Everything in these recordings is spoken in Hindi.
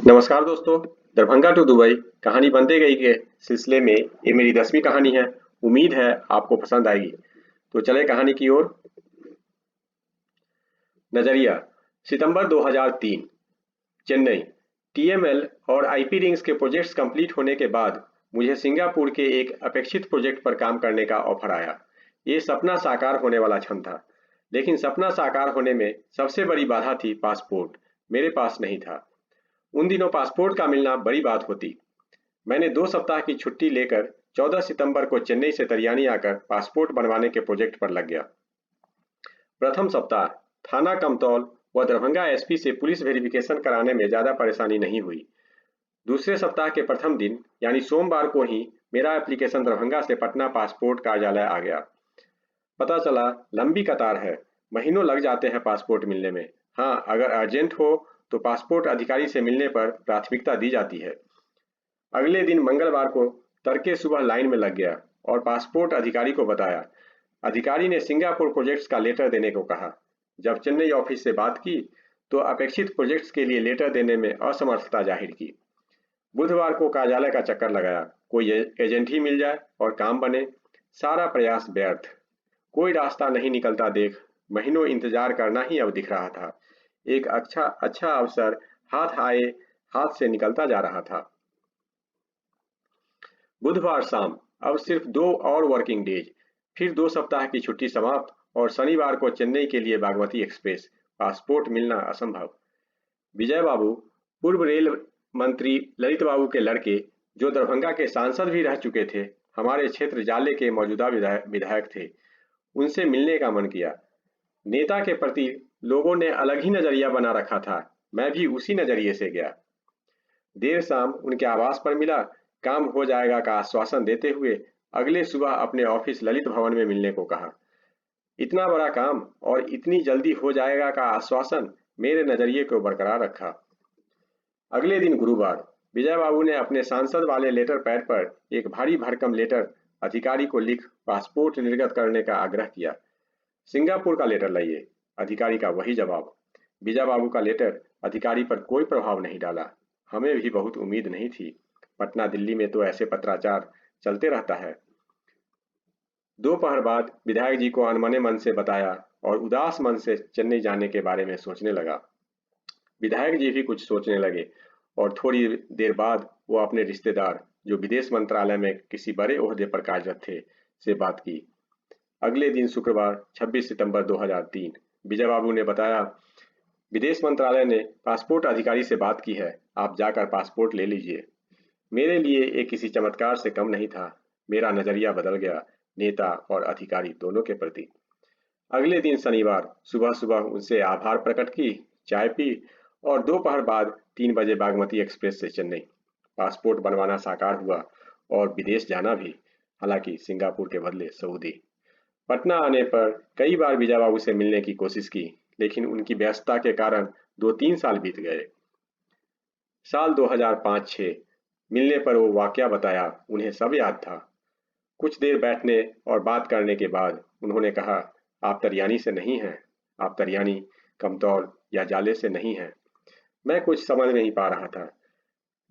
नमस्कार दोस्तों। दरभंगा टू दुबई कहानी बनते गई के सिलसिले में ये मेरी 10वीं कहानी है। उम्मीद है आपको पसंद आएगी। तो चले कहानी की ओर। नजरिया। सितंबर 2003। चेन्नई। टीएमएल और आईपी रिंग्स के प्रोजेक्ट्स कंप्लीट होने के बाद मुझे सिंगापुर के एक अपेक्षित प्रोजेक्ट पर काम करने का ऑफर आया। ये सपना साकार होने वाला क्षण था, लेकिन सपना साकार होने में सबसे बड़ी बाधा थी पासपोर्ट। मेरे पास नहीं था। उन दिनों पासपोर्ट का मिलना बड़ी बात होती। मैंने 2 सप्ताह की छुट्टी लेकर 14 सितंबर को चेन्नई से तरियानी आकर पासपोर्ट बनवाने के प्रोजेक्ट पर लग गया। प्रथम सप्ताह थाना कमतौल व दरभंगा एसपी से पुलिस वेरिफिकेशन कराने में ज्यादा परेशानी नहीं हुई। दूसरे सप्ताह के प्रथम दिन यानी सोमवार को ही मेरा एप्लीकेशन दरभंगा से पटना पासपोर्ट कार्यालय आ गया। पता चला लंबी कतार है, महीनों लग जाते हैं पासपोर्ट मिलने में। हाँ, अगर अर्जेंट हो तो पासपोर्ट अधिकारी से मिलने पर प्राथमिकता दी जाती है। अगले दिन मंगलवार को तड़के सुबह लाइन में लग गया और पासपोर्ट अधिकारी को बताया। अधिकारी ने सिंगापुर प्रोजेक्ट्स का लेटर देने को कहा। जब चेन्नई ऑफिस से बात की तो अपेक्षित प्रोजेक्ट्स के लिए लेटर देने में असमर्थता जाहिर की। बुधवार को कार्यालय का चक्कर लगाया, कोई एजेंट ही मिल जाए और काम बने। सारा प्रयास व्यर्थ, कोई रास्ता नहीं निकलता देख महीनों इंतजार करना ही अब दिख रहा था। एक अच्छा अवसर हाथ से निकलता जा रहा था। बुधवार शाम, अब सिर्फ 2 और वर्किंग डेज, फिर 2 सप्ताह की छुट्टी समाप्त और शनिवार को चेन्नई के लिए बागमती एक्सप्रेस। पासपोर्ट मिलना असंभव। विजय बाबू, पूर्व रेल मंत्री ललित बाबू के लड़के, जो दरभंगा के सांसद भी रह चुके थे, हमारे क्षेत्र जाले के मौजूदा विधायक थे। उनसे मिलने का मन किया। नेता के प्रति लोगों ने अलग ही नजरिया बना रखा था, मैं भी उसी नजरिए से गया। देर शाम उनके आवास पर मिला। काम हो जाएगा का आश्वासन देते हुए अगले सुबह अपने ऑफिस ललित भवन में मिलने को कहा। इतना बड़ा काम और इतनी जल्दी हो जाएगा का आश्वासन मेरे नजरिए को बरकरार रखा। अगले दिन गुरुवार, विजय बाबू ने अपने सांसद वाले लेटर पैड पर एक भारी भरकम लेटर अधिकारी को लिख पासपोर्ट निर्गत करने का आग्रह किया। सिंगापुर का लेटर लाइए। अधिकारी का वही जवाब। विजय बाबू का लेटर अधिकारी पर कोई प्रभाव नहीं डाला। हमें भी बहुत उम्मीद नहीं थी। पटना दिल्ली में तो ऐसे पत्राचार चलते रहता है। दोपहर बाद विधायक जी को अनमने मन से बताया और उदास मन से चेन्नई जाने के बारे में सोचने लगा। विधायक जी भी कुछ सोचने लगे और थोड़ी देर बाद वो अपने रिश्तेदार, जो विदेश मंत्रालय में किसी बड़े ओहदे पर कार्यरत थे, से बात की। अगले दिन शुक्रवार 26 सितंबर 2003, विजय बाबू ने बताया, विदेश मंत्रालय ने पासपोर्ट अधिकारी से बात की है, आप जाकर पासपोर्ट ले लीजिए। मेरे लिए ये किसी चमत्कार से कम नहीं था। मेरा नजरिया बदल गया, नेता और अधिकारी दोनों के प्रति। अगले दिन शनिवार सुबह सुबह उनसे आभार प्रकट की, चाय पी और दोपहर बाद 3 बजे बागमती एक्सप्रेस से चेन्नई। पासपोर्ट बनवाना साकार हुआ और विदेश जाना भी, हालांकि सिंगापुर के बदले सऊदी। पटना आने पर कई बार विजय बाबू से मिलने की कोशिश की, लेकिन उनकी व्यस्तता के कारण 2-3 साल बीत गए। साल 2005-6 मिलने पर वो वाकया बताया, उन्हें सब याद था। कुछ देर बैठने और बात करने के बाद उन्होंने कहा, आप तरियानी से नहीं हैं, आप तरियानी, कमतौल या जाले से नहीं हैं। मैं कुछ समझ नहीं पा रहा था।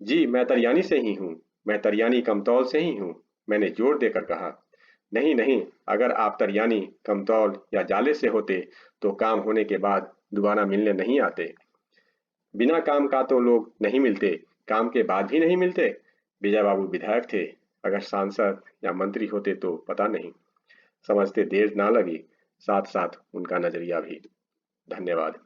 जी, मैं तरियानी से ही हूँ, मैं तरियानी कमतौल से ही हूँ, मैंने जोर देकर कहा। नहीं नहीं, अगर आप तरियानी, कमतौल या जाले से होते तो काम होने के बाद दोबारा मिलने नहीं आते। बिना काम का तो लोग नहीं मिलते, काम के बाद भी नहीं मिलते। विजय बाबू विधायक थे, अगर सांसद या मंत्री होते तो पता नहीं। समझते देर ना लगी, साथ साथ उनका नजरिया भी। धन्यवाद।